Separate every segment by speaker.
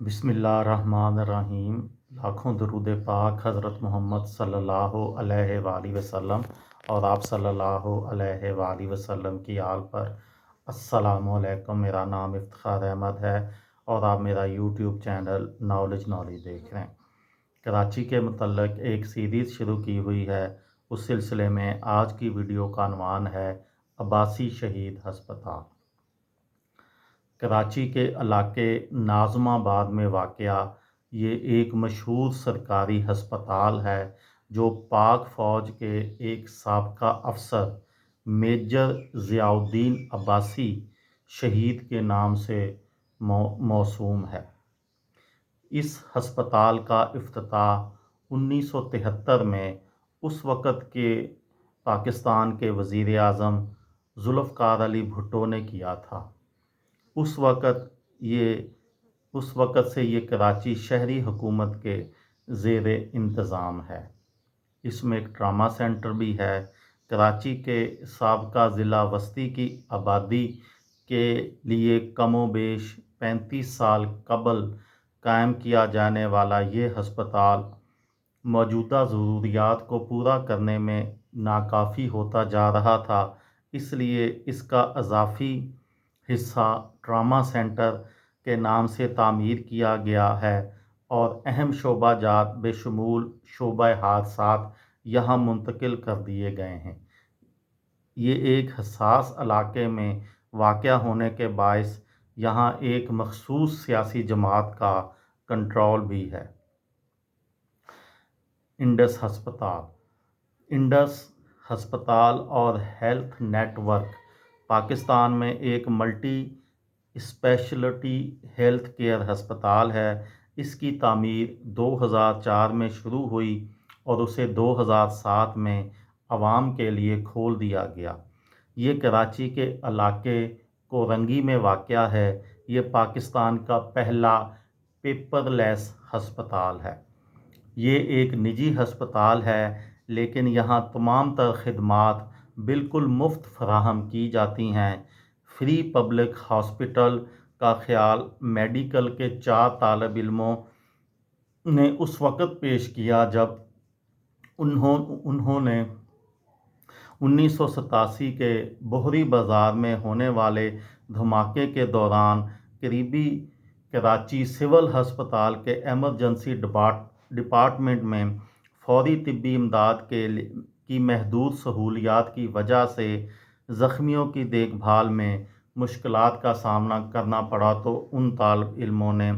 Speaker 1: बिस्मिल्लाहिर्रहमानिर्रहीम। लाखों दरूद पाक हज़रत मोहम्मद सल्लल्लाहु अलैहि वाली वसल्लम और आप सल्लल्लाहु अलैहि वाली वसल्लम की आल पर। अस्सलामु अलैकुम। मेरा नाम इफ्तिखार अहमद है और आप मेरा यूट्यूब चैनल नॉलेज देख रहे हैं। कराची के मुतल्लिक़ एक सीरीज़ शुरू की हुई है। उस सिलसिले में आज की वीडियो का अनवान है अब्बासी शहीद हस्पताल। कराची के इलाके नाज़माबाद में वाक़या ये एक मशहूर सरकारी हस्पताल है जो पाक फ़ौज के एक साबका अफसर मेजर ज़ियाउद्दीन अब्बासी शहीद के नाम से मौसूम है। इस हस्पताल का इफ्तिताह 1973 में उस वक़्त के पाकिस्तान के वज़ीर आज़म ज़ुल्फ़िकार अली भुट्टो ने किया था। उस वक़्त से ये कराची शहरी हुकूमत के ज़ेर इंतज़ाम है। इसमें एक ट्रामा सेंटर भी है। कराची के साबका ज़िला वस्ती की आबादी के लिए कमोबेश 35 साल कबल कायम किया जाने वाला ये हस्पताल मौजूदा ज़रूरियात को पूरा करने में नाकाफ़ी होता जा रहा था, इसलिए इसका इजाफ़ी हिस्सा ट्रामा सेंटर के नाम से तामीर किया गया है और अहम शोबा जात बेशुमार शोबा हादसात यहाँ मुंतकिल कर दिए गए हैं। ये एक हसास इलाके में वाक़या होने के बायस यहाँ एक मखसूस सियासी जमात का कंट्रोल भी है। इंडस हस्पताल और हेल्थ नेटवर्क पाकिस्तान में एक मल्टी स्पेशलिटी हेल्थ केयर हस्पताल है। इसकी तामीर 2004 में शुरू हुई और उसे 2007 में आवाम के लिए खोल दिया गया। ये कराची के इलाके कोरंगी में वाक़या है। ये पाकिस्तान का पहला पेपरलेस हस्पताल है। ये एक निजी हस्पताल है, लेकिन यहाँ तमाम तर खिदमात बिल्कुल मुफ्त फराहम की जाती हैं। फ्री पब्लिक हॉस्पिटल का ख्याल मेडिकल के 4 तालिब इल्मों ने उस वक़्त पेश किया जब उन्होंने 1987 के बोहरी बाज़ार में होने वाले धमाके के दौरान करीबी कराची सिविल हस्पताल के एमरजेंसी डिपार्टमेंट में फौरी तिब्बी इमदाद की महदूद सहूलियात की वजह से ज़ख्मियों की देखभाल में मुश्किलात का सामना करना पड़ा, तो उन तालिब इल्मों ने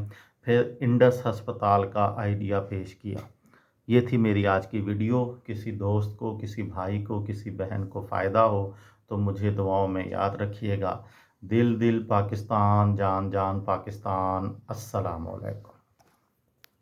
Speaker 1: फिर इंडस हस्पताल का आइडिया पेश किया। ये थी मेरी आज की वीडियो। किसी दोस्त को, किसी भाई को, किसी बहन को फ़ायदा हो तो मुझे दुआओं में याद रखिएगा। दिल दिल पाकिस्तान, जान जान पाकिस्तान। अस्सलामु अलैकुम।